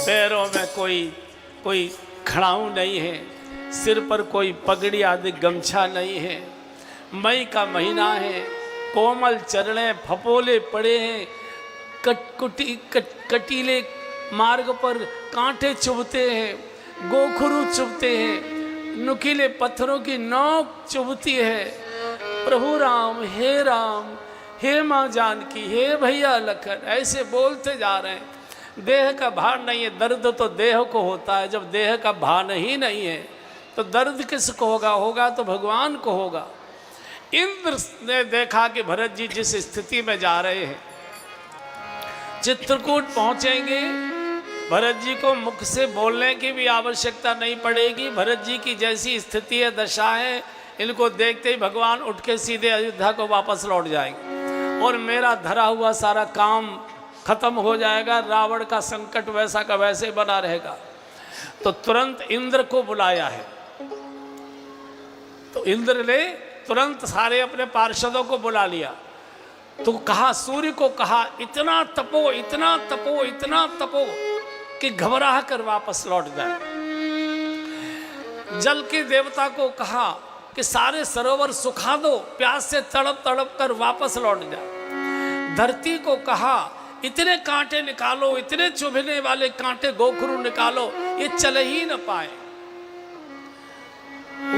पैरों में कोई खड़ाऊ नहीं है, सिर पर कोई पगड़ी आदि गमछा नहीं है। मई का महीना है, कोमल चरणें फपोले पड़े हैं, कटीले मार्ग पर कांटे चुभते हैं, गोखरू चुभते हैं, नुकीले पत्थरों की नोक चुभती है। प्रभु राम, हे माँ जानकी, हे भैया लखन, ऐसे बोलते जा रहे हैं। देह का भान नहीं है, दर्द तो देह को होता है। जब देह का भान ही नहीं है तो दर्द किसको होगा? होगा तो भगवान को होगा। इंद्र ने देखा कि भरत जी जिस स्थिति में जा रहे हैं, चित्रकूट पहुंचेंगे, भरत जी को मुख से बोलने की भी आवश्यकता नहीं पड़ेगी। भरत जी की जैसी स्थिति है, दशा है, इनको देखते ही भगवान उठ के सीधे अयोध्या को वापस लौट जाएंगे और मेरा धरा हुआ सारा काम खत्म हो जाएगा। रावण का संकट वैसा का वैसे बना रहेगा। तो तुरंत इंद्र को बुलाया है। तो इंद्र ने तुरंत सारे अपने पार्षदों को बुला लिया। तो कहा, सूर्य को कहा, इतना तपो, इतना तपो, इतना तपो कि घबरा कर वापस लौट जाए। जल के देवता को कहा कि सारे सरोवर सुखा दो, प्यास से तड़प तड़प कर वापस लौट जाए। धरती को कहा, इतने कांटे निकालो, इतने चुभने वाले कांटे गोखरू निकालो, ये चल ही न पाए।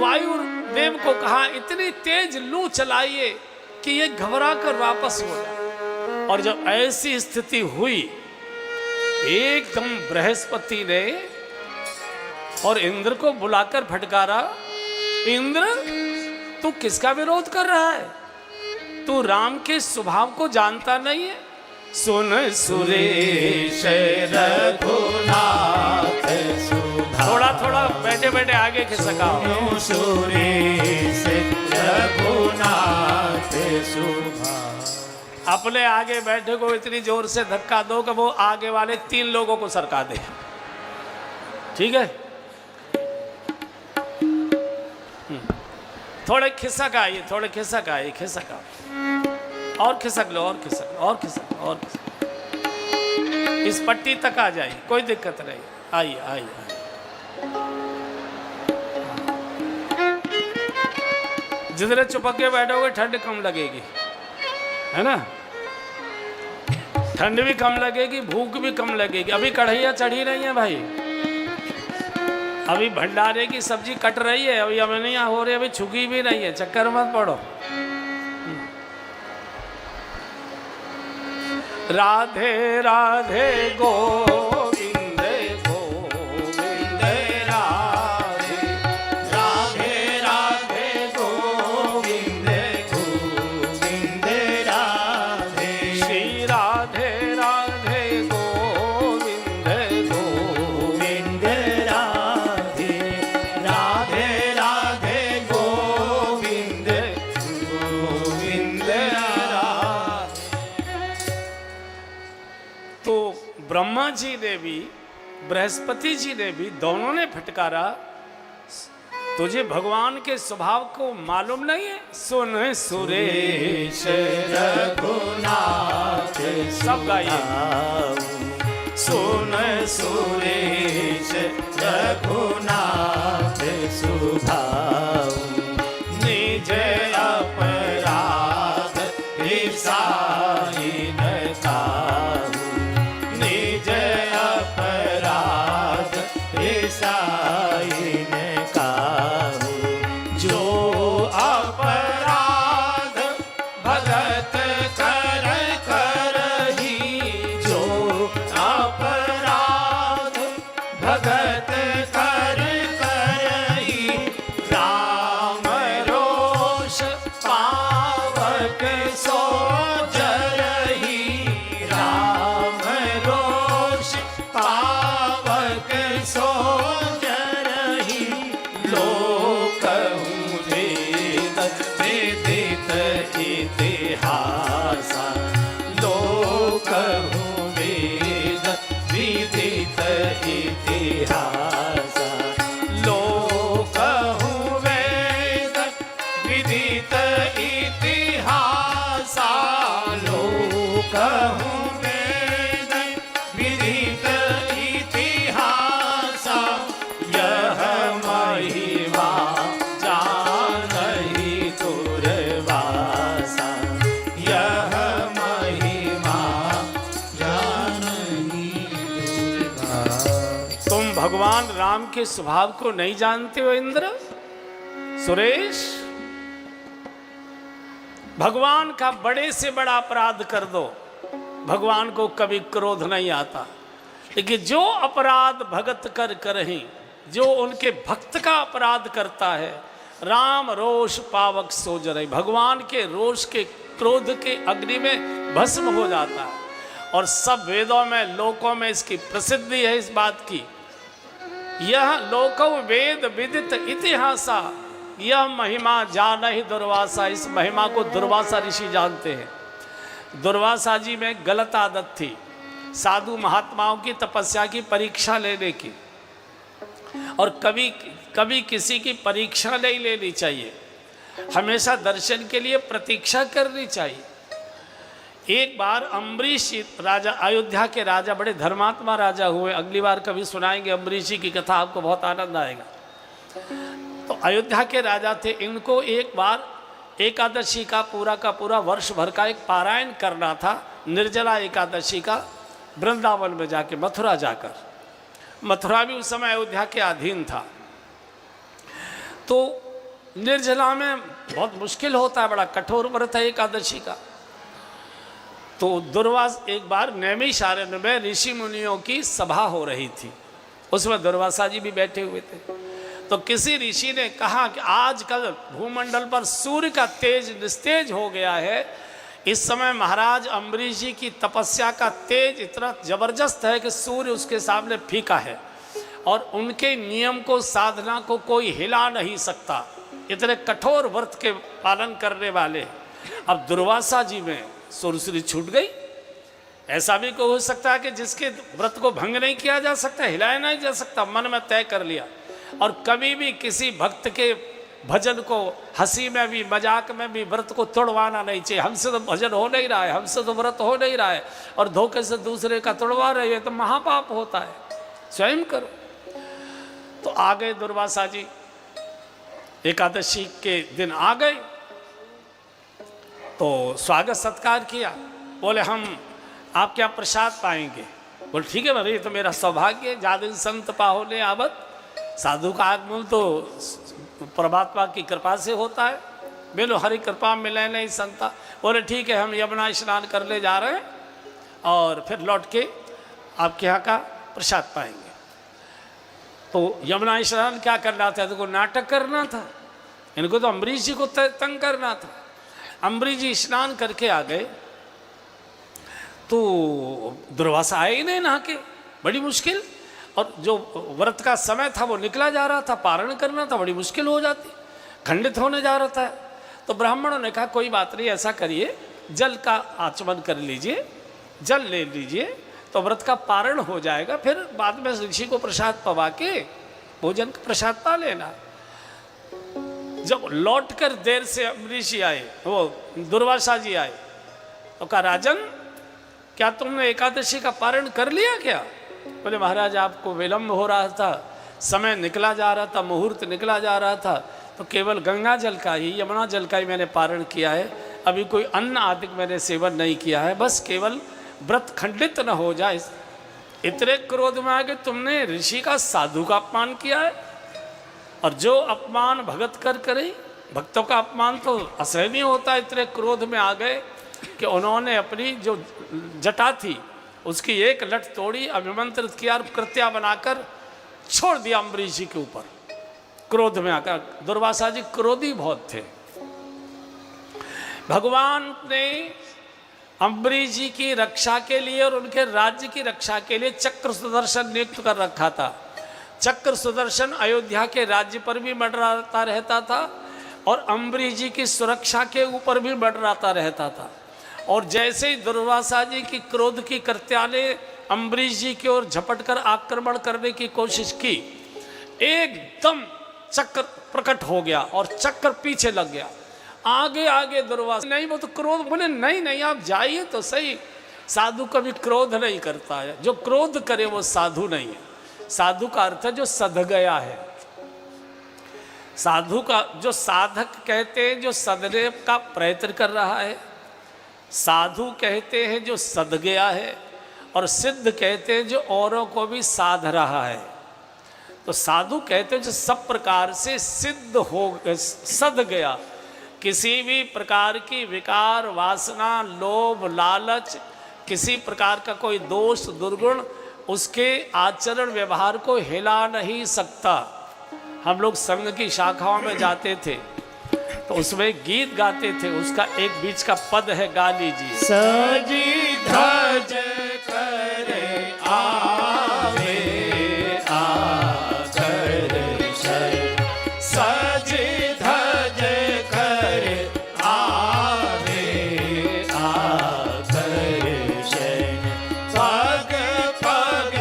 वायु देव को कहा, इतनी तेज लू चलाइए कि ये घबरा कर वापस हो जाए। और जब ऐसी स्थिति हुई, एकदम बृहस्पति ने और इंद्र को बुलाकर फटकारा, इंद्र तू किसका विरोध कर रहा है? तू राम के स्वभाव को जानता नहीं है? सुन सुरेश रघुनाथ सुधा। थोड़ा थोड़ा बैठे बैठे आगे खिसकाओ। सुरेश रघुनाथ सुधा। अपने आगे बैठे को इतनी जोर से धक्का दो कि वो आगे वाले 3 लोगों को सरका दे। ठीक है? थोड़े खिसक आइए, थोड़े खिसक आइए, खिसक आओ, और खिसक लो, और खिसक लो, और खिसक लो, और खिसक। इस पट्टी तक आ जाइए, कोई दिक्कत नहीं। आइए आइए आइए। जितने चुपक के बैठोगे ठंड कम लगेगी, है ना? ठंड भी कम लगेगी, भूख भी कम लगेगी। अभी कढ़ैया चढ़ी नहीं है भाई, अभी भंडारे की सब्जी कट रही है, अभी अमनिया हो रही है, अभी छुकी भी नहीं है। चक्कर मत पड़ो। राधे राधे गोविंद गोविंद राधे, राधे राधे गोविंद गोविंद राधे, श्री राधे राधे गोविंद गोविंद राधे, राधे राधे गोविंद गोविंद राधे। तो ब्रह्मा जी ने भी, बृहस्पति जी ने भी, दोनों ने फटकारा, तुझे भगवान के स्वभाव को मालूम नहीं है? सुन सुरेश रघुनाथ, सब गाइए। सुन सुरेश रघुनाथ सुभाऊ, निज अपराध विसाही न काहू, निज अपराध विसाही न काहू। जो अपराध भगत कर करही, जो अपराध भगत कर करही, राम रोष पावक सो जरही, राम रोष पावक सो जरही। लोकहु वेद वेदित इतिहासा, लोकहु वेद विदित इतिहासा, लोकहु वेद विदित इतिहासा, लोकहु वेद विदित इतिहासा। भगवान राम के स्वभाव को नहीं जानते हो इंद्र? सुरेश, भगवान का बड़े से बड़ा अपराध कर दो, भगवान को कभी क्रोध नहीं आता। लेकिन जो अपराध भगत कर करही, जो उनके भक्त का अपराध करता है, राम रोष पावक सो जरई, भगवान के रोष के क्रोध के अग्नि में भस्म हो जाता है। और सब वेदों में लोकों में इसकी प्रसिद्धि है इस बात की। यह लोको वेद विदित इतिहासा, यह महिमा जान ही दुर्वासा, इस महिमा को दुर्वासा ऋषि जानते हैं। दुर्वासा जी में गलत आदत थी साधु महात्माओं की तपस्या की परीक्षा लेने की, और कभी कभी किसी की परीक्षा नहीं लेनी चाहिए, हमेशा दर्शन के लिए प्रतीक्षा करनी चाहिए। एक बार अम्बरीश राजा, अयोध्या के राजा, बड़े धर्मात्मा राजा हुए, अगली बार कभी सुनाएंगे अम्बरीश जी की कथा, आपको बहुत आनंद आएगा। तो अयोध्या के राजा थे, इनको एक बार एकादशी का पूरा वर्ष भर का एक पारायण करना था, निर्जला एकादशी का, वृंदावन में जाके, मथुरा जाकर। मथुरा भी उस समय अयोध्या के अधीन था। तो निर्जला में बहुत मुश्किल होता है, बड़ा कठोर व्रत है एकादशी का। तो दुर्वास, एक बार नैमिषारण्य में ऋषि मुनियों की सभा हो रही थी, उसमें दुर्वासा जी भी बैठे हुए थे। तो किसी ऋषि ने कहा कि आजकल भूमंडल पर सूर्य का तेज निस्तेज हो गया है, इस समय महाराज अम्बरीश जी की तपस्या का तेज इतना जबरदस्त है कि सूर्य उसके सामने फीका है, और उनके नियम को, साधना को कोई हिला नहीं सकता, इतने कठोर व्रत के पालन करने वाले। अब दुर्वासा जी में सुरसुरी छूट गई। ऐसा भी हो सकता है कि जिसके व्रत को भंग नहीं किया जा सकता, हिलाया नहीं जा सकता, मन में तय कर लिया। और कभी भी किसी भक्त के भजन को हंसी में भी, मजाक में भी व्रत को तोड़वाना नहीं चाहिए। हमसे तो भजन हो नहीं रहा है, हमसे तो व्रत हो नहीं रहा है, और धोखे से दूसरे का तोड़वा रहे हैं, तो महापाप होता है, स्वयं करो। तो आ गए दुर्वासा जी, एकादशी के दिन आ गए, तो स्वागत सत्कार किया। बोले हम आपके यहाँ प्रसाद पाएंगे। बोले ठीक है भाई, ये तो मेरा सौभाग्य है, ज्यादा संत पाहुने आवत, साधु का आगमन तो परमात्मा की कृपा से होता है, बोलो हरि कृपा मिले नहीं संता। बोले ठीक है, हम यमुना स्नान करने जा रहे हैं और फिर लौट के आपके यहाँ का प्रसाद पाएंगे। तो यमुना स्नान क्या करना था? तो नाटक करना था, इनको तो अम्बरीश जी को तंग करना था। अम्बरीश जी स्नान करके आ गए, तो दुर्वासा आए ही नहीं नहा के, बड़ी मुश्किल। और जो व्रत का समय था वो निकला जा रहा था, पारण करना था, बड़ी मुश्किल हो जाती, खंडित होने जा रहा था। तो ब्राह्मणों ने कहा कोई बात नहीं, ऐसा करिए, जल का आचमन कर लीजिए, जल ले लीजिए, तो व्रत का पारण हो जाएगा, फिर बाद में ऋषि को प्रसाद पवा के भोजन का प्रसाद पा लेना। जब लौटकर देर से ऋषि आए, वो दुर्वासा जी आए, तो कहा राजन क्या तुमने एकादशी का पारण कर लिया क्या? बोले महाराज आपको विलंब हो रहा था, समय निकला जा रहा था, मुहूर्त निकला जा रहा था, तो केवल गंगा जल का ही, यमुना जल का ही मैंने पारण किया है, अभी कोई अन्न आदि मैंने सेवन नहीं किया है, बस केवल व्रत खंडित न हो जाए। इतने क्रोध में आ गए, तुमने ऋषि का, साधु का अपमान किया है। और जो अपमान भगत कर करे, भक्तों का अपमान तो असहनीय होता है। इतने क्रोध में आ गए कि उन्होंने अपनी जो जटा थी उसकी एक लट तोड़ी, अभिमंत्रित किया और कृत्या बनाकर छोड़ दिया अम्बरीश जी के ऊपर, क्रोध में आकर। दुर्वासा जी क्रोधी बहुत थे। भगवान ने अम्बरीश जी की रक्षा के लिए और उनके राज्य की रक्षा के लिए चक्र सुदर्शन नियुक्त कर रखा था। चक्र सुदर्शन अयोध्या के राज्य पर भी मंडराता रहता था और अम्बरीश जी की सुरक्षा के ऊपर भी मंडराता रहता था। और जैसे ही दुर्वासा जी की क्रोध की कृत्या ने अम्बरीश जी की ओर झपट कर आक्रमण करने की कोशिश की, एकदम चक्र प्रकट हो गया और चक्र पीछे लग गया। आगे आगे दुर्वासा नहीं, वो तो क्रोध, बोले नहीं नहीं आप जाइए तो सही, साधु कभी क्रोध नहीं करता है, जो क्रोध करे वो साधु नहीं है। साधु का अर्थ है जो सध गया है। साधु का जो साधक कहते हैं जो सधने का प्रयत्न कर रहा है, साधु कहते हैं जो सध गया है, और सिद्ध कहते हैं जो औरों को भी साध रहा है। तो साधु कहते हैं जो सब प्रकार से सिद्ध हो सद गया, किसी भी प्रकार की विकार वासना लोभ लालच किसी प्रकार का कोई दोष दुर्गुण उसके आचरण व्यवहार को हिला नहीं सकता। हम लोग संघ की शाखाओं में जाते थे तो उसमें गीत गाते थे, उसका एक बीच का पद है, गा लीजिए। सजी धज करे आवे आकर शय, सजी धज करे आवे आकर शय, पग पग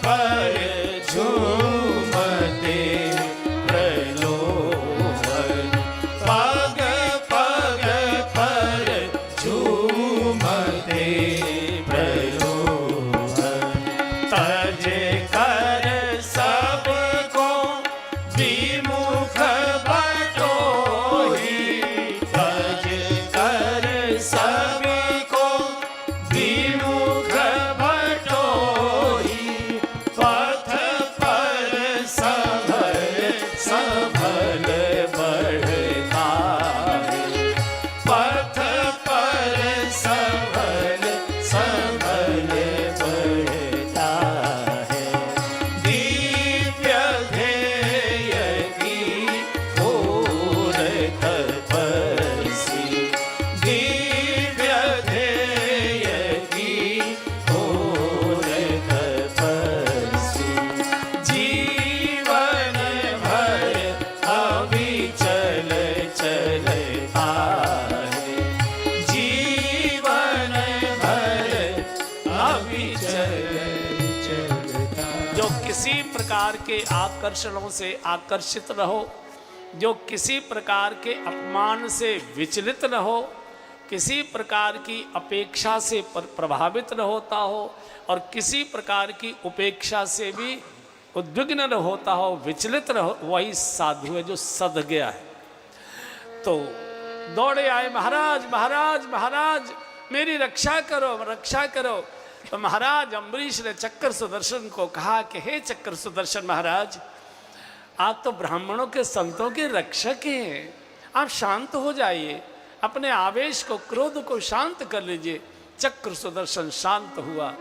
पर झूमते प्रलोभन, पग पग पर झूमते प्रलोभन, तज कर सबको विमुख बटोही, तज कर सबको विमुख बटोही, पथ पर सबल सबल बढ़ता है, पथ पर सबल सबल बढ़ता है, दिव्य ध्येय की ओर तपस्वी, दिव्य ध्येय की ओर तपस्वी, जीवन भर अविचल चलता है, जीवन भर अविचल चलता है। जो किसी प्रकार के आकर्षणों से आकर्षित न हो, जो किसी प्रकार के अपमान से विचलित न हो, किसी प्रकार की अपेक्षा से प्रभावित न होता हो और किसी प्रकार की उपेक्षा से भी उद्विग्न न होता हो, विचलित न हो, वही साधु है जो सद गया है। तो दौड़े आए, महाराज महाराज महाराज मेरी रक्षा करो रक्षा करो। तो महाराज अम्बरीश ने चक्र सुदर्शन को कहा कि हे चक्र सुदर्शन महाराज, आप तो ब्राह्मणों के संतों के रक्षक हैं, आप शांत हो जाइए, अपने आवेश को क्रोध को शांत कर लीजिए। चक्र सुदर्शन शांत हुआ।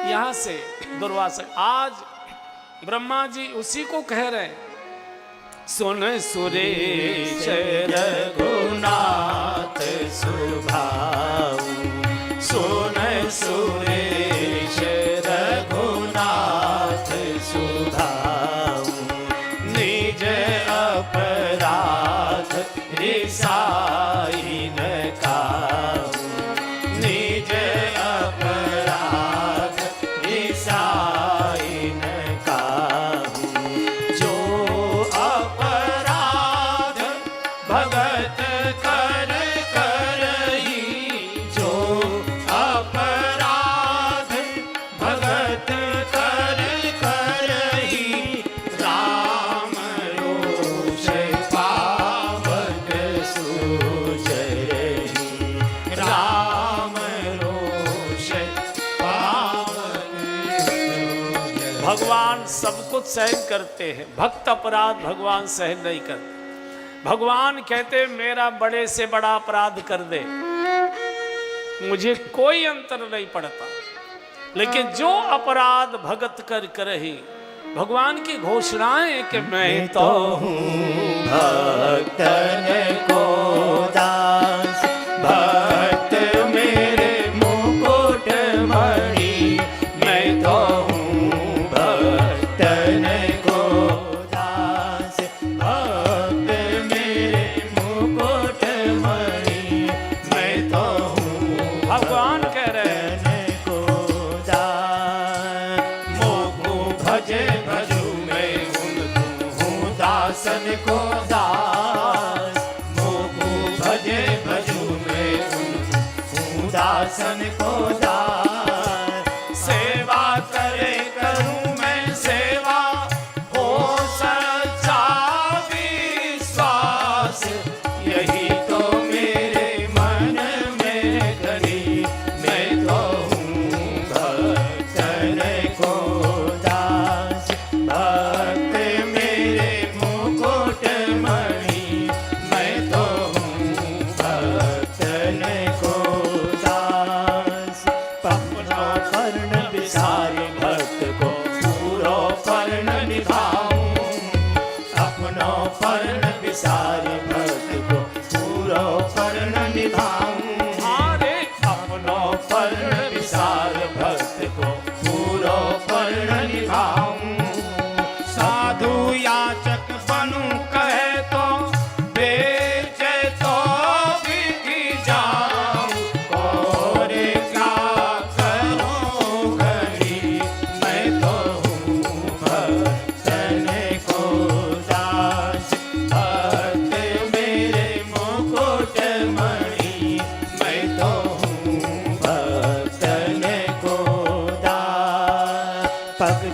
यहाँ से दुर्वासा, आज ब्रह्मा जी उसी को कह रहे हैं, सुन सुरेश रघुनाथ सुभाऊ, सुन सुरेश रघुनाथ सुभाऊ, निज अपराध रिसाई न काहू, निज अपराध रिसाई न काहू, जो अपराध भगत कर करही, जो अपराध भगत कर करही, राम रोष पावक सुजरही, राम रोष पावक सुजरही। भगवान सब कुछ सहन करते हैं, भक्त अपराध भगवान सहन नहीं करते। भगवान कहते मेरा बड़े से बड़ा अपराध कर दे, मुझे कोई अंतर नहीं पड़ता, लेकिन जो अपराध भगत कर करही, भगवान की घोषणाएं कि मैं तो हूँ भक्तन को दास, भक्त मेरे मुकुट मणि, मैं तो हूँ भक्तन को दास, भक्त मेरे मुकुट मणि, मैं तो हूँ भगवान कह रहे हैं भक्तन को दास, मोको भजे भजू मैं हूँ दासन को दास, मोको भजे भजू मैं हूँ दासन को दास, सेवा करे करूँ मैं सेवा, हो सच्चा विश्वास, यही तो मेरे मन में घड़ी, मैं तो हूँ भक्तन को दास, भक्त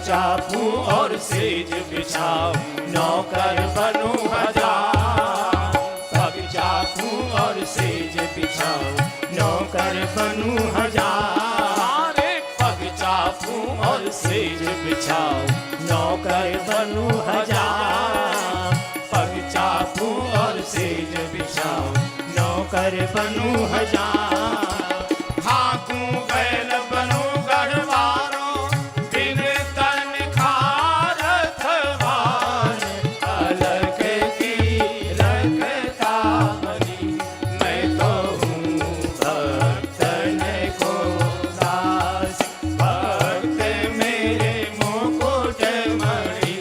चापू और सेज बिछाओ नौकर बनूं हजार। पग चापू और सेज बिछाओ नौकर बनूं हजार। पग चापू और सेज बिछाओ नौकर बनूं हजार। पग चापू और सेज बिछाओ नौकर बनूं हजार। हाँकूं बैल बनूं गढ़वारो बिन तन खारथ वार। अलग की रखता बनी मैं तो हूँ भक्तन को दास। भक्त मेरे मुकुट मणि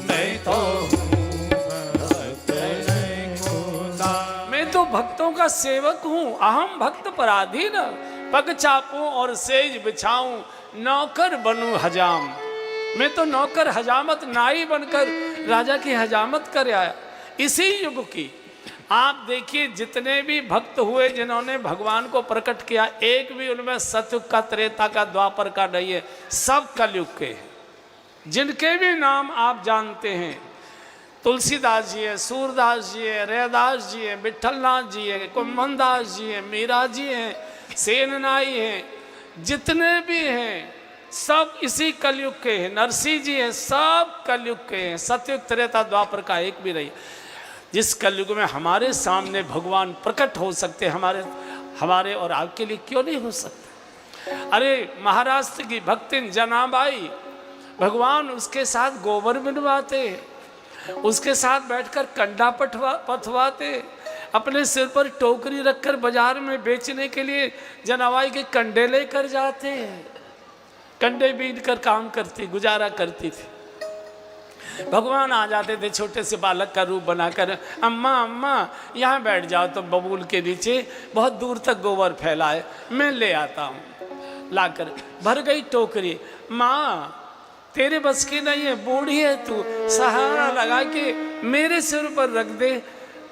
मैं तो हूँ भक्तन को दास। मैं तो भक्तों का सेवक हूँ, अहम भक्त पराधीन। पग चापूं और सेज बिछाऊं नौकर बनूं हजाम। मैं तो नौकर हजामत नाई बनकर राजा की हजामत कर आया। इसी युग की आप देखिए, जितने भी भक्त हुए जिन्होंने भगवान को प्रकट किया, एक भी उनमें सतयुग का, त्रेता का, द्वापर का नहीं है, सब कलयुग के हैं। जिनके भी नाम आप जानते हैं, तुलसीदास जी है, सूरदास जी है, रैदास जी है, विठलनाथ जी है, कुंभनदास जी है, मीरा जी हैं, सेननाई हैं, जितने भी हैं सब इसी कलयुग के हैं। नरसिंह जी हैं, सब कलयुग के हैं। सतयुग त्रेता द्वापर का एक भी नहीं। जिस कलयुग में हमारे सामने भगवान प्रकट हो सकते, हमारे और आपके लिए क्यों नहीं हो सकते? अरे महाराष्ट्र की भक्तिन जनाबाई, भगवान उसके साथ गोबर बनवाते, उसके साथ बैठकर कंडा पथवाते, अपने सिर पर टोकरी रखकर बाजार में बेचने के लिए जनाबाई के कंडे लेकर जाते, कंडे बीन कर काम करती, गुजारा करती थी। भगवान आ जाते थे छोटे से बालक का रूप बनाकर, अम्मा अम्मा यहाँ बैठ जाओ, तो बबूल के नीचे बहुत दूर तक गोबर फैला है, मैं ले आता हूँ। लाकर भर गई टोकरी। माँ तेरे बस की नहीं है, बूढ़ी है तू, सहारा लगा के मेरे सिर पर रख दे।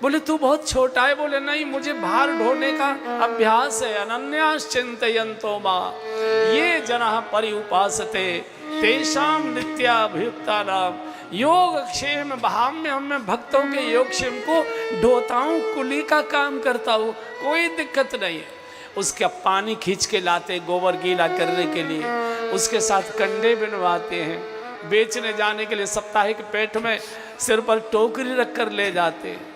बोले तू बहुत छोटा है। बोले नहीं, मुझे भार ढोने का अभ्यास है। अनन्यास चिंतयन्तो मां ये जना परिउपासते तेषाम नित्याभियुक्ता नाम। योग क्षेम भाव में हम भक्तों के योग क्षेम को ढोता हूँ, कुली का काम करता हूँ, कोई दिक्कत नहीं है। उसका पानी खींच के लाते गोबर गीला करने के लिए, उसके साथ कंडे बनवाते हैं, बेचने जाने के लिए साप्ताहिक पेट में सिर पर टोकरी रख कर ले जाते हैं।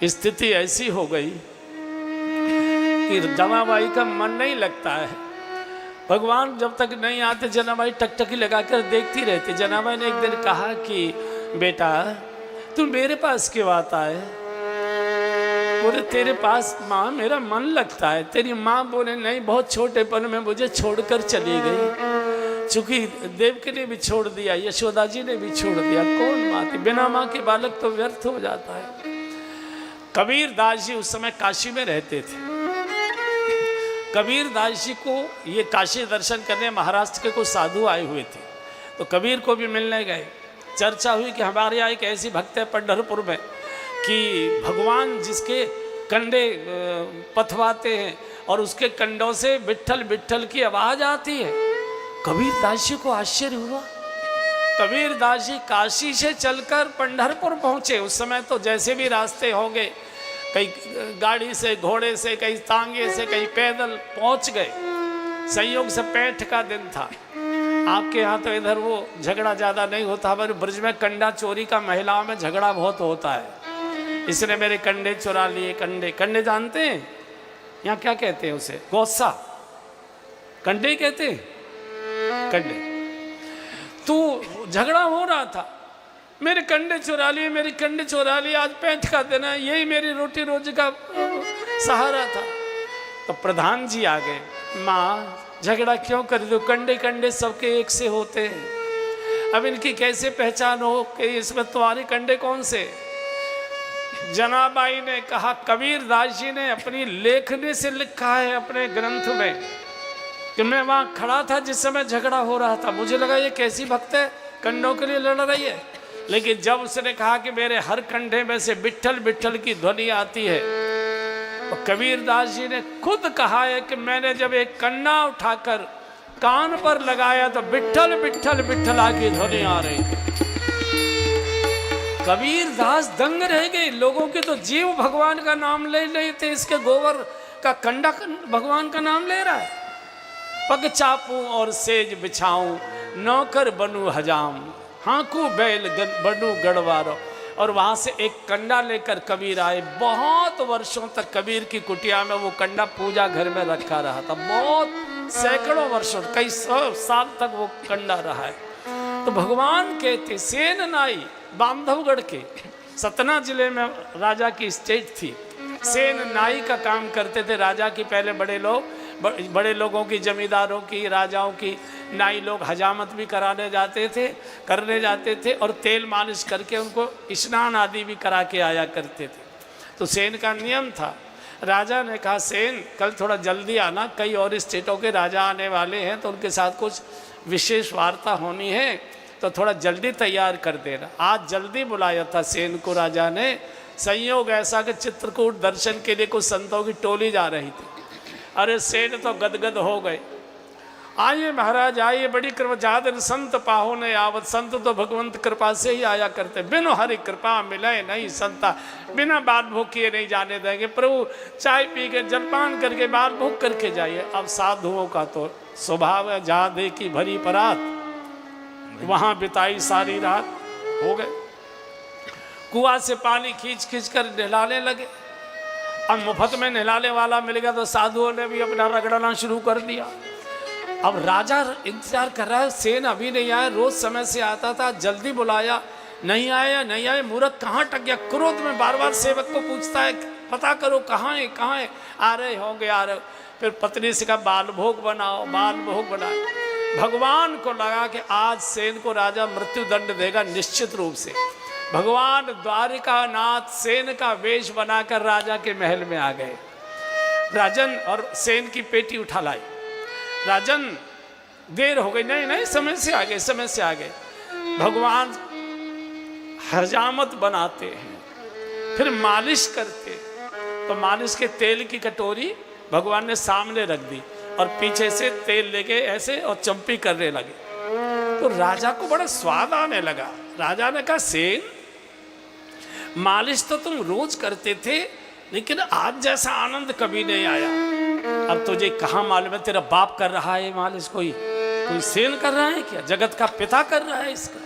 स्थिति ऐसी हो गई कि जनाबाई का मन नहीं लगता है। भगवान जब तक नहीं आते जनाबाई टकटकी लगाकर देखती रहती। जनाबाई ने एक दिन कहा कि बेटा तू मेरे पास क्यों आता है? बोले तेरे पास माँ मेरा मन लगता है। तेरी माँ बोले नहीं, बहुत छोटेपन में मुझे छोड़कर चली गई। चूंकि देवकी ने भी छोड़ दिया, यशोदा जी ने भी छोड़ दिया, कौन माँ थी? बिना माँ के बालक तो व्यर्थ हो जाता है। कबीर दास जी उस समय काशी में रहते थे। कबीर दास जी को ये काशी दर्शन करने महाराष्ट्र के कुछ साधु आए हुए थे, तो कबीर को भी मिलने गए। चर्चा हुई कि हमारे यहाँ एक ऐसी भक्त है पंढरपुर में कि भगवान जिसके कंडे पथवाते हैं और उसके कंडों से विट्ठल विट्ठल की आवाज़ आती है। कबीर दास जी को आश्चर्य हुआ। कबीर दास जी काशी से चलकर पंढरपुर पहुँचे। उस समय तो जैसे भी रास्ते होंगे, कहीं गाड़ी से, घोड़े से, कहीं तांगे से, कहीं पैदल पहुँच गए। संयोग से पैठ का दिन था। आपके यहाँ तो इधर वो झगड़ा ज़्यादा नहीं होता, हमारे ब्रज में कंडा चोरी का महिलाओं में झगड़ा बहुत होता है। इसने मेरे कंडे चुरा लिए। कंडे कंडे जानते हैं यहाँ क्या कहते हैं उसे? गौसा कंडे कहते हैं, कंडे। तो झगड़ा हो रहा था, मेरे कंडे चुरा लिए, मेरे कंडे चुरा लिए, आज पैठ का दिन है, यही मेरी रोटी रोजी का सहारा था। तो प्रधान जी आ गए, माँ झगड़ा क्यों कर दो? कंडे कंडे सबके एक से होते हैं, अब इनकी कैसे पहचान हो कि इसमें तुम्हारे कंडे कौन से? जनाबाई ने कहा कबीर दास जी ने अपनी लेखनी से लिखा है अपने ग्रंथ में कि मैं वहाँ खड़ा था जिस समय झगड़ा हो रहा था। मुझे लगा ये कैसी भक्त है, कंडों के लिए लड़ रही है। लेकिन जब उसने कहा कि मेरे हर कंधे में से विट्ठल विट्ठल की ध्वनि आती है, तो कबीर दास जी ने खुद कहा है कि मैंने जब एक कन्ना उठाकर कान पर लगाया तो विठ्ठल विठ्ठल विठ्ठला की ध्वनि आ रही थी। कबीर दास दंग रह गए। लोगों के तो जीव भगवान का नाम ले लेते, इसके गोबर का कंडा भगवान का नाम ले रहा है। पग चापूं और सेज बिछाऊं, नौकर बनूं हजाम, हाँकू बैल बनूं गढ़वारो। और वहाँ से एक कंडा लेकर कबीर आए। बहुत वर्षों तक कबीर की कुटिया में वो कंडा पूजा घर में रखा रहा था। बहुत सैकड़ों वर्षों, कई 100 साल तक वो कंडा रहा है। तो भगवान कहते सेन नाई, बांधवगढ़ के सतना जिले में राजा की स्टेट थी। सेन नाई का काम करते थे राजा की। पहले बड़े लोगों की, जमींदारों की, राजाओं की नाई लोग हजामत भी करने जाते थे और तेल मालिश करके उनको स्नान आदि भी करा के आया करते थे। तो सेन का नियम था। राजा ने कहा सेन कल थोड़ा जल्दी आना, कई और स्टेटों के राजा आने वाले हैं तो उनके साथ कुछ विशेष वार्ता होनी है, तो थोड़ा जल्दी तैयार कर देना। आज जल्दी बुलाया था सेन को राजा ने। संयोग ऐसा कि चित्रकूट दर्शन के लिए कुछ संतों की टोली जा रही थी। अरे सेन तो गदगद हो गए। आइए महाराज आइए, बड़ी कृपा, जादन संत पाहो ने आवत। संत तो भगवंत कृपा से ही आया करते, बिनो हरि कृपा मिले नहीं संता। बिना बात भूख किए नहीं जाने देंगे प्रभु। चाय पी के जलपान करके बात भूख करके जाइए। अब साधुओं का तो स्वभाव है, जहाँ देखी भरी परात वहाँ बिताई सारी रात। हो गए कुआं से पानी खींच खींच कर नहलाने लगे। अब मुफ्त में नहलाने वाला मिल गया तो साधुओं ने भी अपना रगड़ना शुरू कर दिया। अब राजा इंतजार कर रहा है, सेन अभी नहीं आया। रोज समय से आता था, जल्दी बुलाया, नहीं आया। मूर्ख कहाँ टक गया। क्रोध में बार बार सेवक को पूछता है, पता करो कहाँ है। आ रहे होंगे। फिर पत्नी से कहा बाल भोग बनाओ। भगवान को लगा कि आज सेन को राजा मृत्यु दंड देगा निश्चित रूप से। भगवान द्वारिका नाथ सेन का वेश बनाकर राजा के महल में आ गए। राजन और सेन की पेटी उठा लाई। राजन देर हो गई। नहीं समय से आ गए। भगवान हजामत बनाते हैं, फिर मालिश करते। तो मालिश के तेल की कटोरी भगवान ने सामने रख दी और पीछे से तेल लेके ऐसे और चंपी करने लगे। तो राजा को बड़ा स्वाद आने लगा। राजा ने कहा सेन मालिश तो तुम रोज करते थे, लेकिन आज जैसा आनंद कभी नहीं आया। अब तुझे कहाँ मालूम है, तेरा बाप कर रहा है मालिश, कोई सेन कर रहा है क्या? जगत का पिता कर रहा है इसका।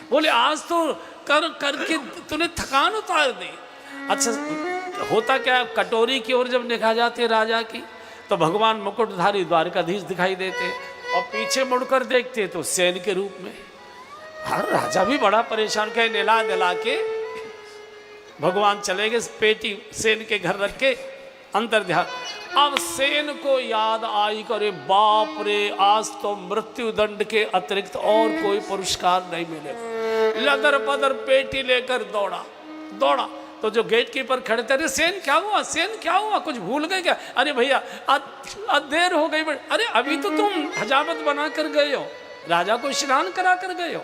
बोले आज तो करके तूने थकान उतार दी। अच्छा होता क्या, कटोरी की ओर जब निगाह जाती है राजा की तो भगवान मुकुटधारी द्वारकाधीश दिखाई देते और पीछे मुड़कर देखते तो सेन के रूप में। हर राजा भी बड़ा परेशान, कहे नहला के भगवान चले गए। पेटी सेन के घर रख के अंतर ध्यान। अब सेन को याद आई, करे बाप रे, आज तो मृत्यु दंड के अतिरिक्त और कोई पुरस्कार नहीं मिलेगा। लदर पदर पेटी लेकर दौड़ा तो जो गेट कीपर खड़े थे, अरे सेन क्या हुआ, कुछ भूल गए क्या? अरे भैया आज देर हो गई। अरे अभी तो तुम हजामत बना कर गए हो, राजा को स्नान करा कर गए हो।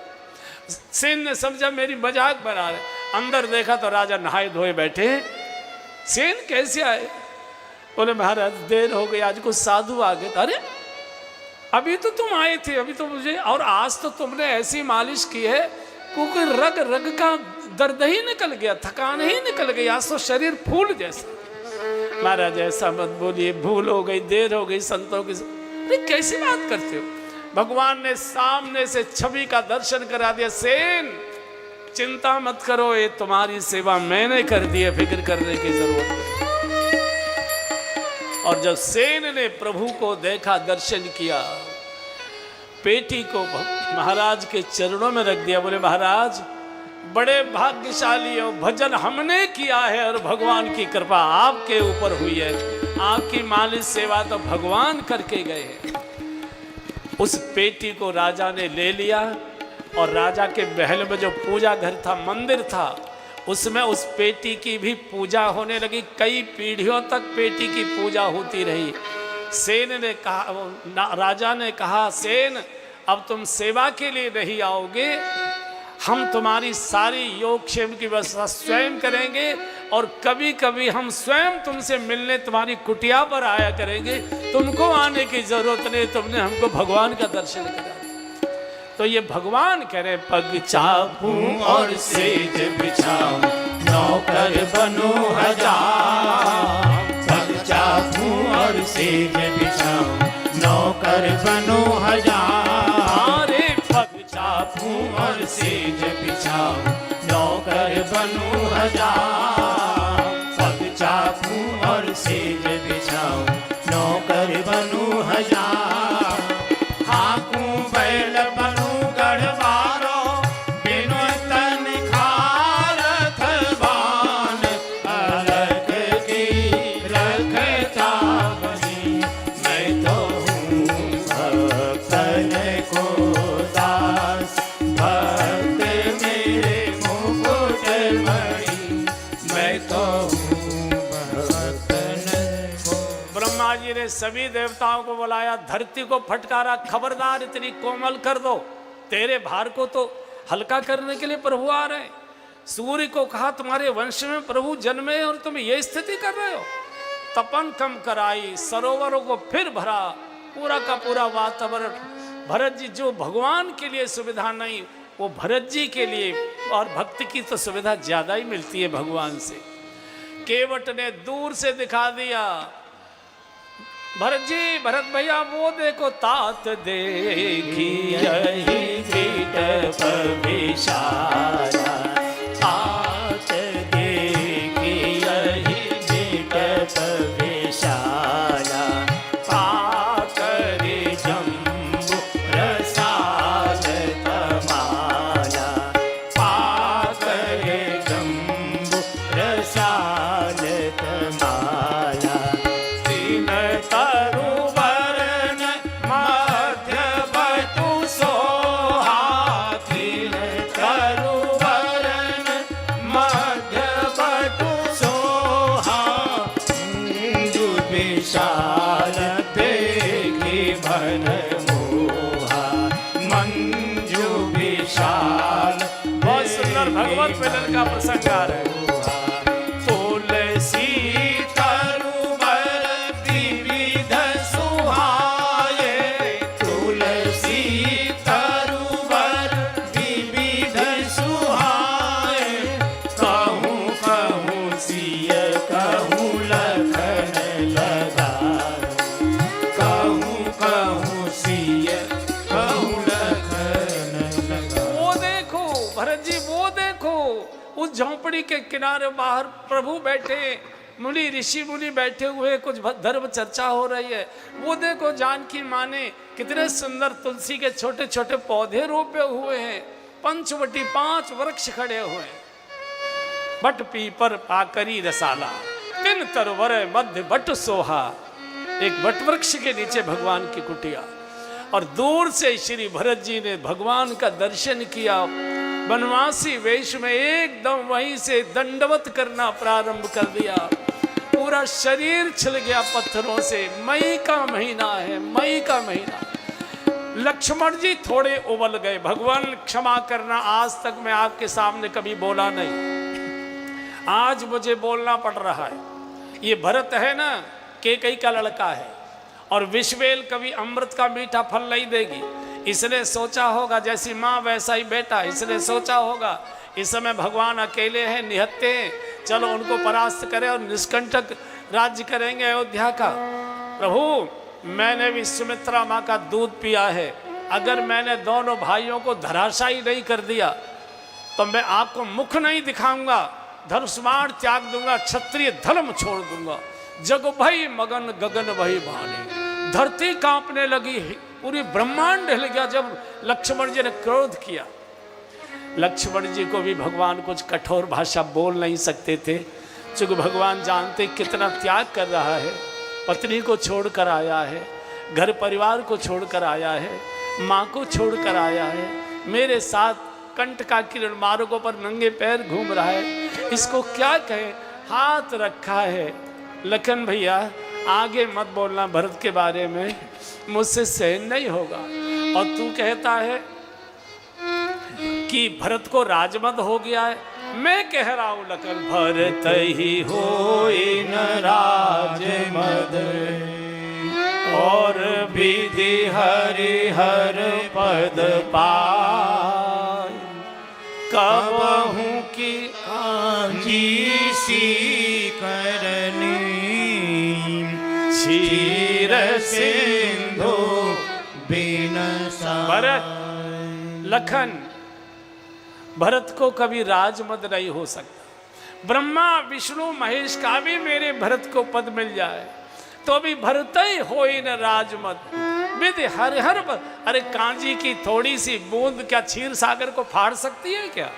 सेन ने समझा मेरी मजाक बना रहे। अंदर देखा तो राजा नहाए धोए बैठे। सेन कैसे आए? बोले महाराज देर हो गई, आज कुछ साधु आ गए। अरे अभी तो तुम आए थे, अभी तो मुझे, और आज तो तुमने ऐसी मालिश की है क्योंकि रग रग का दर्द ही निकल गया, थकान ही निकल गई, आज तो शरीर फूल जैसा। महाराज ऐसा मत बोलिए, भूल हो गई, देर हो गई संतों की। अरे कैसी बात करते हो? भगवान ने सामने से छवि का दर्शन करा दिया। सेन चिंता मत करो, ये तुम्हारी सेवा मैंने कर दी है, फिक्र करने की जरूरत नहीं। और जब सेन ने प्रभु को देखा, दर्शन किया, पेटी को महाराज के चरणों में रख दिया। बोले महाराज बड़े भाग्यशाली हो, भजन हमने किया है और भगवान की कृपा आपके ऊपर हुई है। आपकी मालिश सेवा तो भगवान करके गए हैं। उस पेटी को राजा ने ले लिया और राजा के महल में जो पूजा घर था, मंदिर था, उसमें उस पेटी की भी पूजा होने लगी। कई पीढ़ियों तक पेटी की पूजा होती रही। सेन ने कहा, राजा ने कहा सेन अब तुम सेवा के लिए नहीं आओगे, हम तुम्हारी सारी योगक्षेम की व्यवस्था स्वयं करेंगे और कभी कभी हम स्वयं तुमसे मिलने तुम्हारी कुटिया पर आया करेंगे। तुमको आने की जरूरत नहीं, तुमने हमको भगवान का दर्शन करा। तो ये भगवान कह रहे पग चापूं और सेज बिछाऊं, नौकर बनूं हजार। पग चापूं और सेज बिछाऊं, नौकर बनूं हजार। पग चापूं और सेज बिछाऊं, नौकर बनूं हजार। पग चापूं और सेज बिछाऊं, नौकर बनूं हजार। हाकूं बैल बनूं गढ़वारो, बिनु तन खारथ बान। अलग की रखता बनी, मैं तो हूँ भक्तन को दास। भक्त मेरे मुकुट मणि, मैं तो हूँ भक्तन को। ब्रह्मा जी ने सभी देवताओं को बुलाया, धरती को फटकारा, खबरदार इतनी कोमल कर दो, तेरे भार को तो हल्का करने के लिए प्रभु आ रहे हैं। सूर्य को कहा तुम्हारे वंश में प्रभु जन्मे और तुम ये स्थिति कर रहे हो। तपन कम कराई, सरोवरों को फिर भरा, पूरा का पूरा वातावरण। भरत जी जो भगवान के लिए सुविधा नहीं, वो भरत जी के लिए, और भक्ति की तो सुविधा ज्यादा ही मिलती है भगवान से। केवट ने दूर से दिखा दिया, भरत जी, भरत भैया वो देखो तात देखी यही पीठ पविशाला। तात देखी यही पीठ पविशाला। पाकरे जम्बू रसाल तमाला। पाकरे जम्बू रसाल तमाला। तीन तरुवरन मध्य बटु सोहा। तीन तरुवरन मध्य बटु सोहा। मुंजु विशाल देखी भन मोहा। मंजु विशाल। बहुत सुंदर भगवत मिलन का प्रसंग आ रहा है। तुलसी तरुवर विविध सुहाए। तुलसी तरुवर विविध सुहाए। कहूँ कहूँ सिय कहूँ लखन लगाए। कहूँ कहूँ सिय कहूँ लखन लगाए। वो देखो भरत जी, वो देखो उस झोंपड़ी के किनारे बाहर प्रभु बैठे, मुनि ऋषि मुनि बैठे हुए, कुछ धर्म चर्चा हो रही है। वो देखो जानकी माँ ने कितने सुंदर तुलसी के छोटे छोटे पौधे रोपे हुए हैं। पंचवटी 5 वृक्ष खड़े हुए हैं। बट पीपर पाकरी रसाला, तीन तरवर मध्य बट सोहा। एक बट वृक्ष के नीचे भगवान की कुटिया, और दूर से श्री भरत जी ने भगवान का दर्शन किया। वनवासी वेश में एकदम वहीं से दंडवत करना प्रारंभ कर दिया। पूरा शरीर छिल गया पत्थरों से। मई का महीना है, मई का महीना। लक्ष्मण जी थोड़े उबल गए, भगवान क्षमा करना, आज तक मैं आपके सामने कभी बोला नहीं, आज मुझे बोलना पड़ रहा है। ये भरत है ना, केकई का लड़का है, और विश्वेल कभी अमृत का मीठा फल नहीं देगी। इसने सोचा होगा जैसी माँ वैसा ही बेटा, इसने सोचा होगा इस समय भगवान अकेले हैं, निहत्ते हैं, चलो उनको परास्त करें और निष्कंटक राज्य करेंगे अयोध्या का। प्रभु मैंने भी सुमित्रा माँ का दूध पिया है, अगर मैंने दोनों भाइयों को धराशायी नहीं कर दिया तो मैं आपको मुख नहीं दिखाऊंगा, धनुष्बाण त्याग दूंगा, क्षत्रिय धर्म छोड़ दूंगा। जग भई मगन गगन भई भाने, धरती कांपने लगी, पूरी ब्रह्मांड हिल गया जब लक्ष्मण जी ने क्रोध किया। लक्ष्मण जी को भी भगवान कुछ कठोर भाषा बोल नहीं सकते थे, क्योंकि भगवान जानते कितना त्याग कर रहा है। पत्नी को छोड़कर आया है, घर परिवार को छोड़कर आया है, माँ को छोड़कर आया है, मेरे साथ कंटका किरण मार्गों पर नंगे पैर घूम रहा है, इसको क्या कहे। हाथ रखा है, लखन भैया आगे मत बोलना भरत के बारे में, मुझसे सहन नहीं होगा। और तू कहता है कि भरत को राजमद हो गया है। मैं कह रहा हूं लखन, भरत ही होई न राजमद और विधि हरिहर पद पाय, कबहू की कांजी सी करनी क्षीर सिंधु बिन भरत, लखन, भरत को कभी राजमद नहीं हो सकता। ब्रह्मा विष्णु महेश का भी मेरे भरत को पद मिल जाए तो भी भरत ही होई न राजमद विधि हरिहर पद। अरे कांजी की थोड़ी सी बूंद क्या क्षीर सागर को फाड़ सकती है क्या?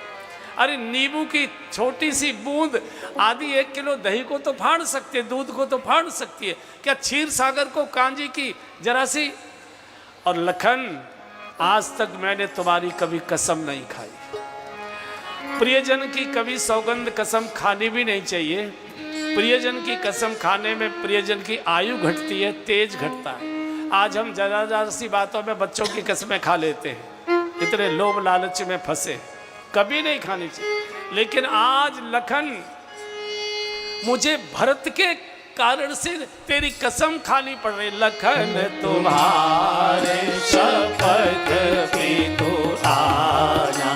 अरे नींबू की छोटी सी बूंद आधी 1 किलो दही को तो फाड़ सकती है, दूध को तो फाड़ सकती है, क्या क्षीर सागर को कांजी की जरा सी? और लखन, आज तक मैंने तुम्हारी कभी कसम नहीं खाई। प्रियजन की कभी सौगंध कसम खानी भी नहीं चाहिए। प्रियजन की कसम खाने में प्रियजन की आयु घटती है, तेज घटता है। आज हम जरा सी बातों में बच्चों की कसमें खा लेते हैं, इतने लोभ लालच में फंसे, कभी नहीं खानी चाहिए। लेकिन आज लखन, मुझे भरत के कारण से तेरी कसम खानी पड़ रही। लखन तुम्हारे शपथ पे तो आना,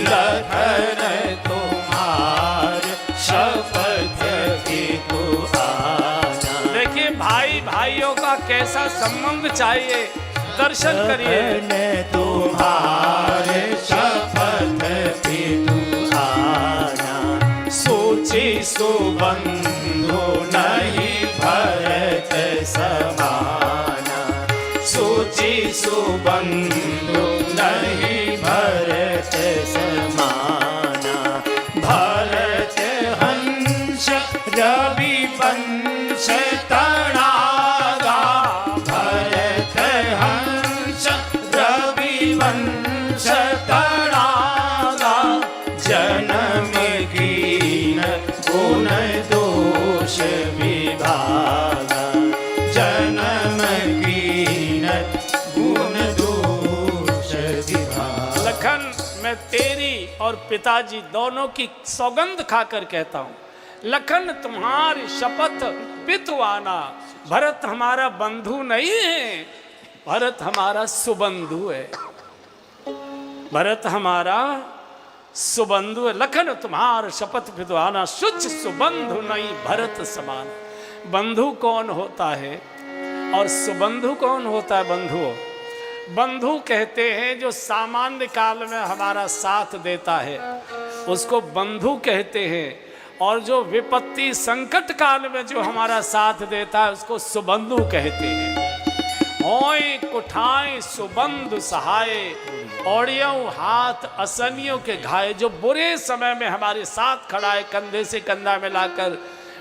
लखन तुम्हारे शपथ पे तो आना। देखिए भाई भाइयों का कैसा संबंध चाहिए, दर्शन करिए। तुम्हारे शपथ पे तो आना, सोची सुबंधु नहीं भरत समाना, सोची सुबंधु नहीं भरत समाना। भरत हंस रवि वंश तड़ागा, भरत हंस रवि वंश तड़ागा। जन्म कीन गुण दोष विभागा, जन्म कीन गुण दोष विभागा। लखन, मैं तेरी और पिताजी दोनों की सौगंध खाकर कहता हूं, लखन तुम्हारी शपथ पितु आना। भरत हमारा बंधु नहीं है, भरत हमारा सुबंधु है, भरत हमारा सुबंधु है। लखन तुम्हार शपथ पितु आना, शुद्ध सुबंधु नहीं भरत समान। बंधु कौन होता है और सुबंधु कौन होता है? बंधु, बंधु कहते हैं जो सामान्य काल में हमारा साथ देता है, उसको बंधु कहते हैं। और जो विपत्ति संकट काल में जो हमारा साथ देता है, उसको सुबंधु कहते हैं। होय कुठाई सुबंधु सहाय, औड़ियों हाथ असनियों के घाय। जो बुरे समय में हमारे साथ खड़ा है, कंधे से कंधा मिलाकर,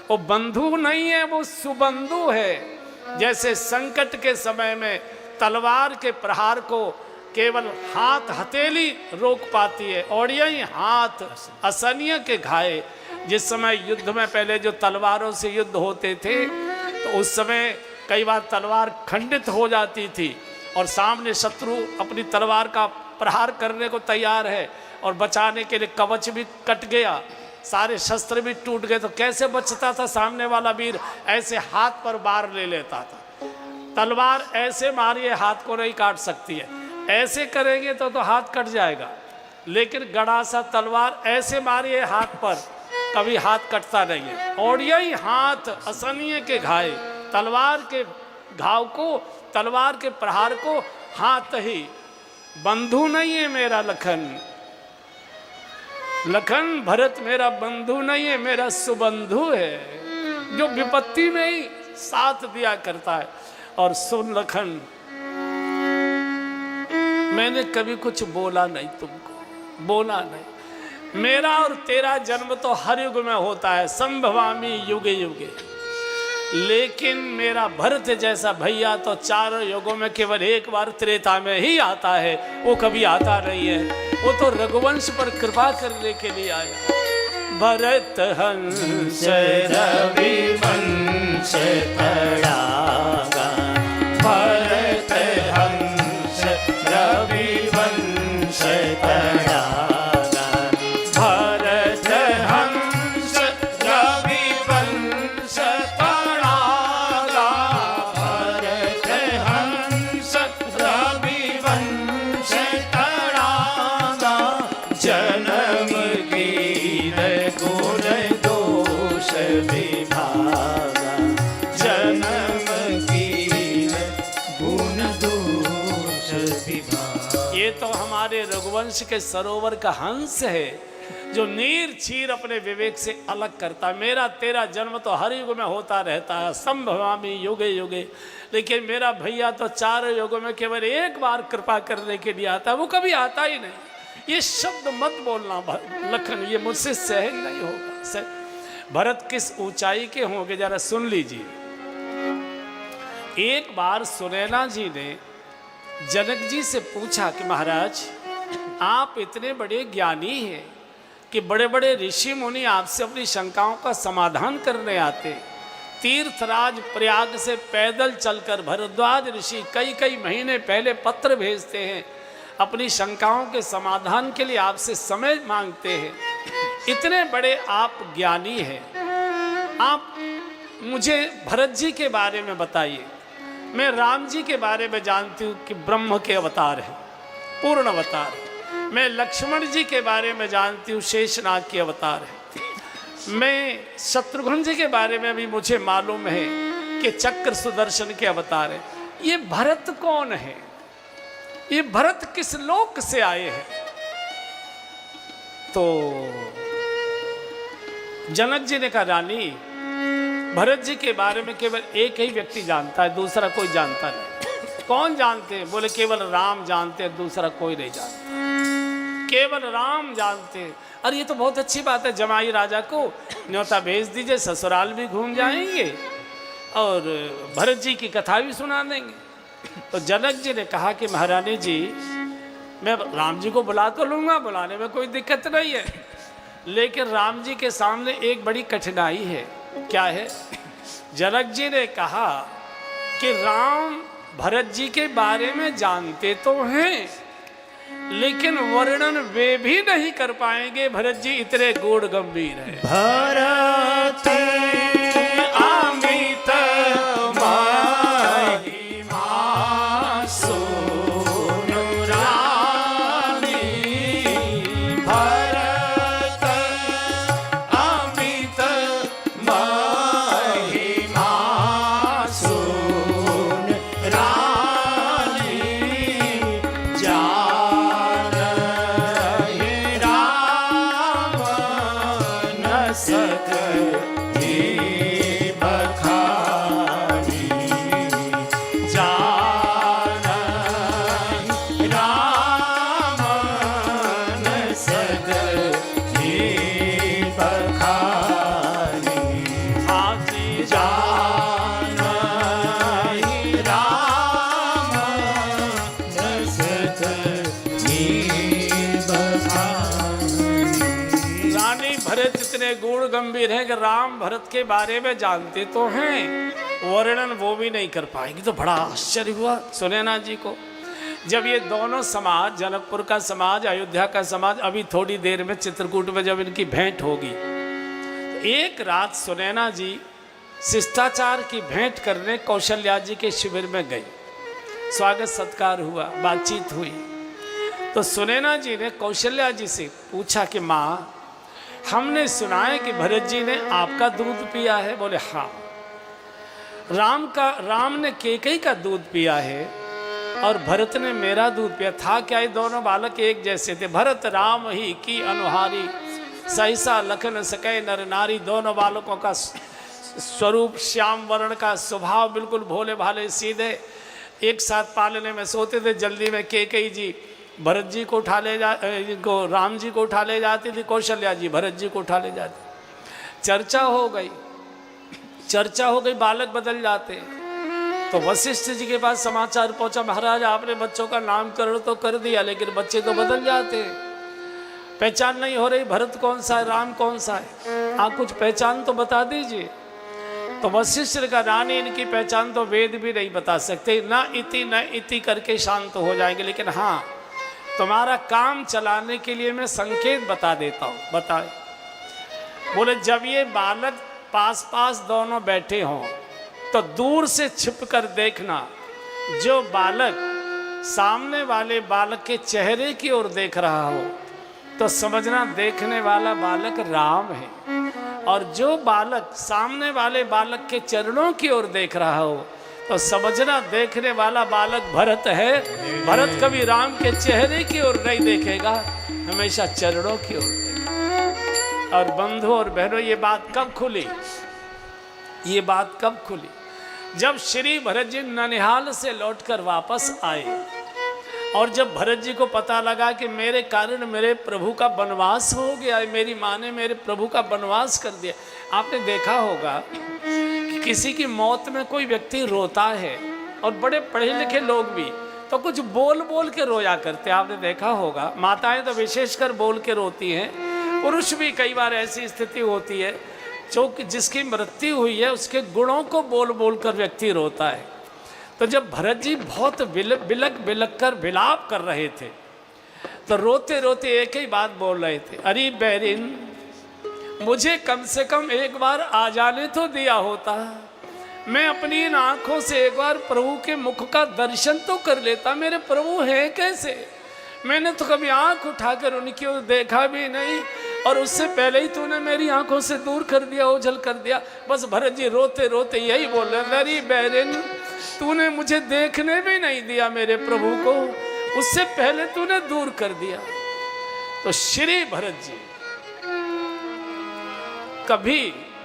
वो बंधु नहीं है, वो सुबंधु है। जैसे संकट के समय में तलवार के प्रहार को केवल हाथ हथेली रोक पाती है, औड़िया ही हाथ असनिय के घाये। जिस समय युद्ध में पहले जो तलवारों से युद्ध होते थे, तो उस समय कई बार तलवार खंडित हो जाती थी और सामने शत्रु अपनी तलवार का प्रहार करने को तैयार है और बचाने के लिए कवच भी कट गया, सारे शस्त्र भी टूट गए, तो कैसे बचता था सामने वाला वीर? ऐसे हाथ पर बार ले लेता था। तलवार ऐसे मारिए हाथ को नहीं काट सकती है, ऐसे करेंगे तो हाथ कट जाएगा। लेकिन गड़ा सा तलवार ऐसे मारिए हाथ पर, कभी हाथ कटता नहीं है। औड़िया ही हाथ असनिय के घाय, तलवार के घाव को, तलवार के प्रहार को हाथ ही। बंधु नहीं है मेरा लखन, लखन भरत मेरा बंधु नहीं है, मेरा सुबंधु है, जो विपत्ति में ही साथ दिया करता है। और सुन लखन, मैंने कभी कुछ बोला नहीं तुमको, बोला नहीं। मेरा और तेरा जन्म तो हर युग में होता है, संभवामी युगे युगे। लेकिन मेरा भरत जैसा भैया तो चारों युगों में केवल एक बार त्रेता में ही आता है, वो कभी आता नहीं है। वो तो रघुवंश पर कृपा करने के लिए आया। भरत हंस रवि वंश तड़ागा, भरत हंस रवि वंश तड़ागा। स्पर्श के सरोवर का हंस है, जो नीर छीर अपने विवेक से अलग करता। मेरा तेरा जन्म तो हर युग में होता रहता है, संभवामी युगे युगे, लेकिन मेरा भैया तो 4 युगों में केवल एक बार कृपा करने के लिए आता है, वो कभी आता ही नहीं। ये शब्द मत बोलना लखन, ये मुझसे सहन नहीं होगा। भरत किस ऊंचाई के होंगे जरा सुन लीजिए। एक बार सुनैना जी ने जनक जी से पूछा कि महाराज आप इतने बड़े ज्ञानी हैं कि बड़े बड़े ऋषि मुनि आपसे अपनी शंकाओं का समाधान करने आते। तीर्थराज प्रयाग से पैदल चलकर भरद्वाज ऋषि कई कई महीने पहले पत्र भेजते हैं, अपनी शंकाओं के समाधान के लिए आपसे समय मांगते हैं। इतने बड़े आप ज्ञानी हैं, आप मुझे भरत जी के बारे में बताइए। मैं राम जी के बारे में जानती हूँ कि ब्रह्म के अवतार हैं, पूर्ण अवतार है। मैं लक्ष्मण जी के बारे में जानती हूँ, शेषनाग के अवतार है। मैं शत्रुघ्न जी के बारे में भी मुझे मालूम है कि चक्र सुदर्शन के अवतार है। ये भरत कौन है? ये भरत किस लोक से आए हैं? तो जनक जी ने कहा रानी, भरत जी के बारे में केवल एक ही व्यक्ति जानता है, दूसरा कोई जानता नहीं। कौन जानते हैं? बोले केवल राम जानते हैं, दूसरा कोई नहीं जानता, केवल राम जानते हैं। अरे ये तो बहुत अच्छी बात है, जमाई राजा को न्योता भेज दीजिए, ससुराल भी घूम जाएंगे और भरत जी की कथा भी सुना देंगे। तो जनक जी ने कहा कि महारानी जी, मैं राम जी को बुला तो लूँगा, बुलाने में कोई दिक्कत नहीं है, लेकिन राम जी के सामने एक बड़ी कठिनाई है। क्या है? जनक जी ने कहा कि राम भरत जी के बारे में जानते तो हैं, लेकिन वर्णन वे भी नहीं कर पाएंगे, भरत जी इतने गूढ़ गंभीर हैं। भरत अमित महिमा सुनु रानी, भरत अमित महिमा सुनु रानी, गुण गंभीर है कि राम भरत के बारे में जानते तो हैं, वर्णन वो भी नहीं कर पाएंगे। तो बड़ा आश्चर्य हुआ सुनैना जी को, जब ये दोनों समाज, जनकपुर का समाज, अयोध्या का समाज, अभी थोड़ी देर में चित्रकूट में जब इनकी भेंट होगी, एक रात सुनैना जी शिष्टाचार की भेंट करने कौशल्या जी के शिविर में गई। स्वागत सत्कार हुआ, बातचीत हुई। तो सुनैना जी ने कौशल्या जी से पूछा कि माँ, हमने सुना है कि भरत जी ने आपका दूध पिया है। बोले हाँ। राम ने केकई का दूध पिया है और भरत ने मेरा दूध पिया। था क्या ये दोनों बालक एक जैसे थे? भरत राम ही की अनुहारी, सहसा लखन सकै नर नारी। दोनों बालकों का स्वरूप श्याम वर्ण का, स्वभाव बिल्कुल भोले भाले सीधे, एक साथ पालने में सोते थे। जल्दी में केकई जी भरत जी को उठा ले राम जी को उठा ले जाती थी, कौशल्या जी भरत जी को उठा ले जाती। चर्चा हो गई, बालक बदल जाते। तो वशिष्ठ जी के पास समाचार पहुंचा, महाराज आपने बच्चों का नामकरण तो कर दिया, लेकिन बच्चे तो बदल जाते, पहचान नहीं हो रही, भरत कौन सा है, राम कौन सा है, आप कुछ पहचान तो बता दीजिए। तो वशिष्ठ का रानी, इनकी पहचान तो वेद भी नहीं बता सकते, न इति करके शांत हो जाएंगे, लेकिन हाँ तुम्हारा काम चलाने के लिए मैं संकेत बता देता हूँ। बताए? बोले जब ये बालक पास दोनों बैठे हों तो दूर से छिपकर देखना, जो बालक सामने वाले बालक के चेहरे की ओर देख रहा हो तो समझना देखने वाला बालक राम है, और जो बालक सामने वाले बालक के चरणों की ओर देख रहा हो तो समझना देखने वाला बालक भरत है। भरत कभी राम के चेहरे की ओर नहीं देखेगा, हमेशा चरणों की ओर देखेगा। और बंधु और बहनों, ये बात कब खुली? ये बात कब खुली? जब श्री भरत जी ननिहाल से लौटकर वापस आए और जब भरत जी को पता लगा कि मेरे कारण मेरे प्रभु का वनवास हो गया, मेरी माँ ने मेरे प्रभु का वनवास कर दिया। आपने देखा होगा कि किसी की मौत में कोई व्यक्ति रोता है, और बड़े पढ़े लिखे लोग भी तो कुछ बोल बोल के रोया करते, आपने देखा होगा। माताएं तो विशेषकर बोल के रोती हैं, पुरुष भी कई बार ऐसी स्थिति होती है जो कि जिसकी मृत्यु हुई है उसके गुणों को बोल बोल कर व्यक्ति रोता है। तो जब भरत जी बहुत बिलक कर विलाप कर रहे थे, तो रोते रोते एक ही बात बोल रहे थे, अरे बैरिन, मुझे कम से कम एक बार आ जाने तो दिया होता, मैं अपनी इन आँखों से एक बार प्रभु के मुख का दर्शन तो कर लेता। मेरे प्रभु हैं कैसे? मैंने तो कभी आँख उठाकर उनकी ओर देखा भी नहीं, और उससे पहले ही तूने मेरी आँखों से दूर कर दिया, ओझल कर दिया। बस भरत जी रोते रोते यही बोल रहे, अरे बैरिन, तूने मुझे देखने भी नहीं दिया मेरे प्रभु को, उससे पहले तूने दूर कर दिया। तो श्री भरत जी कभी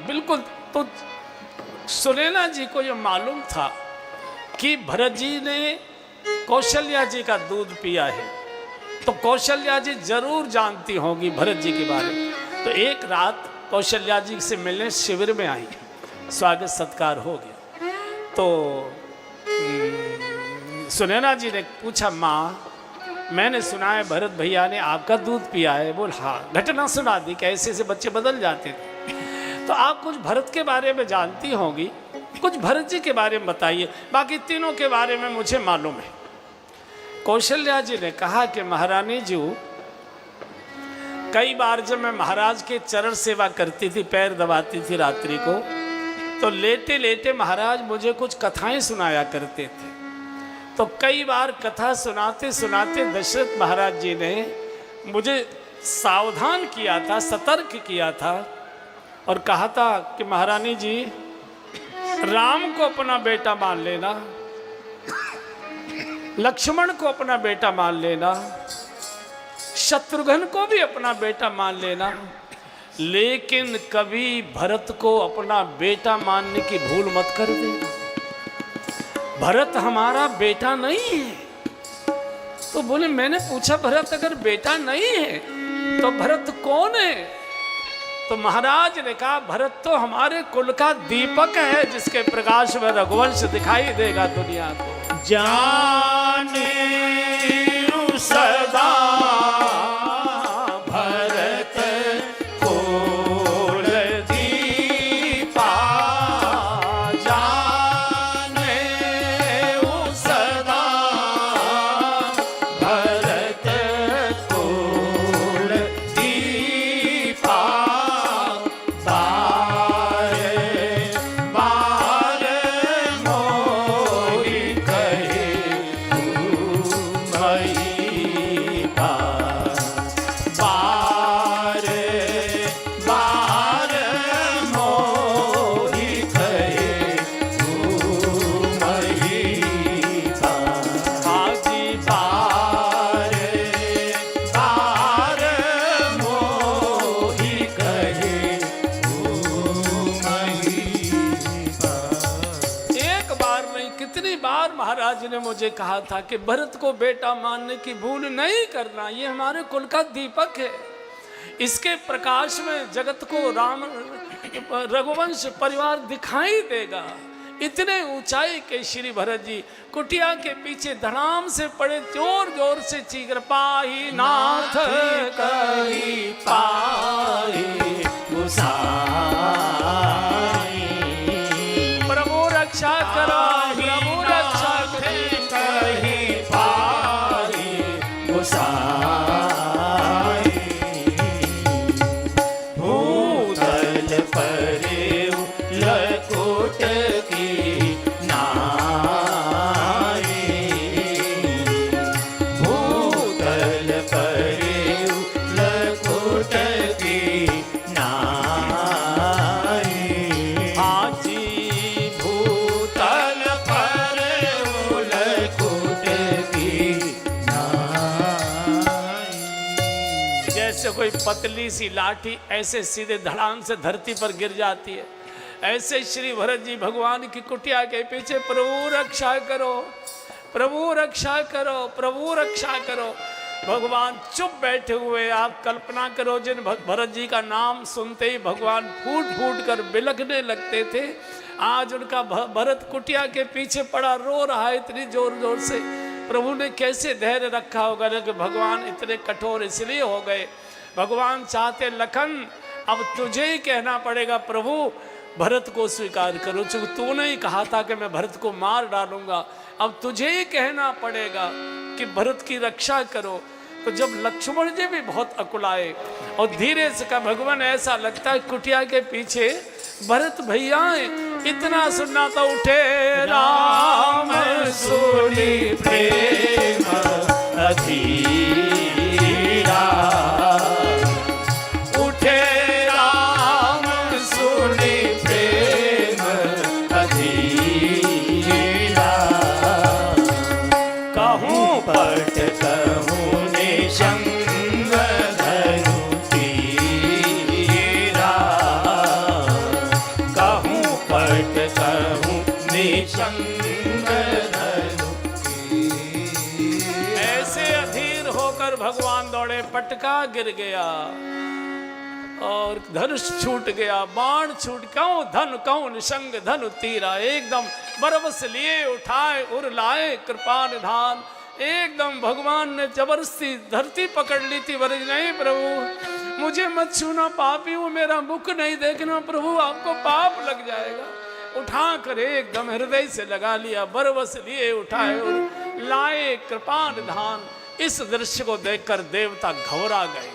बिल्कुल, तो सुनैना जी को यह मालूम था कि भरत जी ने कौशल्या जी का दूध पिया है, तो कौशल्या जी जरूर जानती होंगी भरत जी के बारे में। तो एक रात कौशल्या जी से मिलने शिविर में आई, स्वागत सत्कार हो गया। तो सुनैना जी ने पूछा, माँ मैंने सुना है भरत भैया ने आपका दूध पिया है। बोल हाँ। घटना सुना दी, कैसे से बच्चे बदल जाते थे। तो आप कुछ भरत के बारे में जानती होंगी, कुछ भरत जी के बारे में बताइए, बाकी तीनों के बारे में मुझे मालूम है। कौशल्या जी ने कहा कि महारानी जी, कई बार जब मैं महाराज के चरण सेवा करती थी, पैर दबाती थी रात्रि को, तो लेटे लेटे महाराज मुझे कुछ कथाएं सुनाया करते थे। तो कई बार कथा सुनाते सुनाते दशरथ महाराज जी ने मुझे सावधान किया था, सतर्क किया था, और कहा था कि महारानी जी, राम को अपना बेटा मान लेना, लक्ष्मण को अपना बेटा मान लेना, शत्रुघ्न को भी अपना बेटा मान लेना, लेकिन कभी भरत को अपना बेटा मानने की भूल मत कर देना। भरत हमारा बेटा नहीं है। तो बोले, मैंने पूछा भरत अगर बेटा नहीं है तो भरत कौन है? तो महाराज ने कहा, भरत तो हमारे कुल का दीपक है, जिसके प्रकाश में रघुवंश दिखाई देगा दुनिया को। जाने सदा महाराज ने मुझे कहा था कि भरत को बेटा मानने की भूल नहीं करना, ये हमारे कुल का दीपक है, इसके प्रकाश में जगत को राम रघुवंश परिवार दिखाई देगा। इतने ऊंचाई के श्री भरत जी कुटिया के पीछे धड़ाम से पड़े, जोर जोर से चीख, पाही नाथ कही पाही गुसाई, प्रभु रक्षा करो, प्रभु रक्षा कही पाही गुसाई, भूतल परे लकुट की नाई, भूतल परे जैसे कोई पतली सी लाठी ऐसे सीधे धड़ाम से धरती पर गिर जाती है, ऐसे श्री भरत जी भगवान की कुटिया के पीछे प्रभु रक्षा करो, प्रभु रक्षा करो, प्रभु रक्षा करो। भगवान चुप बैठे हुए। आप कल्पना करो, जिन भरत जी का नाम सुनते ही भगवान फूट फूट कर बिलखने लगते थे, आज उनका भरत कुटिया के पीछे पड़ा रो रहा है इतनी जोर जोर से। प्रभु ने कैसे धैर्य रखा होगा ना कि भगवान इतने कठोर इसलिए हो गए। भगवान चाहते लखन अब तुझे ही कहना पड़ेगा प्रभु भरत को स्वीकार करो, चूंकि तूने ही कहा था कि मैं भरत को मार डालूंगा, अब तुझे ही कहना पड़ेगा कि भरत की रक्षा करो। तो जब लक्ष्मण जी भी बहुत अकुलाए और धीरे से कहा, भगवान ऐसा लगता है कुटिया के पीछे भरत भैया इतना सुनना तो उठे राम सुनी प्रेम अधीरा, उठे राम सुनी प्रेम अधीरा, कहूँ पट कहूँ निशंग धनु तीरा, कहूँ पट कहूँ निशंग धनु तीरा। ऐसे अधीर होकर भगवान दौड़े, पटका गिर गया और धनुष छूट गया, बाण छूट, क्यों धन क्यों निशंग धनु तीरा, एकदम बरबस लिए उठाए उर लाए कृपा निधान। एकदम भगवान ने जबरदस्ती धरती पकड़ ली थी। वरज नहीं प्रभु मुझे मत छूना, पापी हूं, मेरा मुख नहीं देखना प्रभु, आपको पाप लग जाएगा। उठा कर एकदम हृदय से लगा लिया, बरबस लिए उठाए और लाए कृपा निधान। इस दृश्य को देखकर देवता घबरा गए।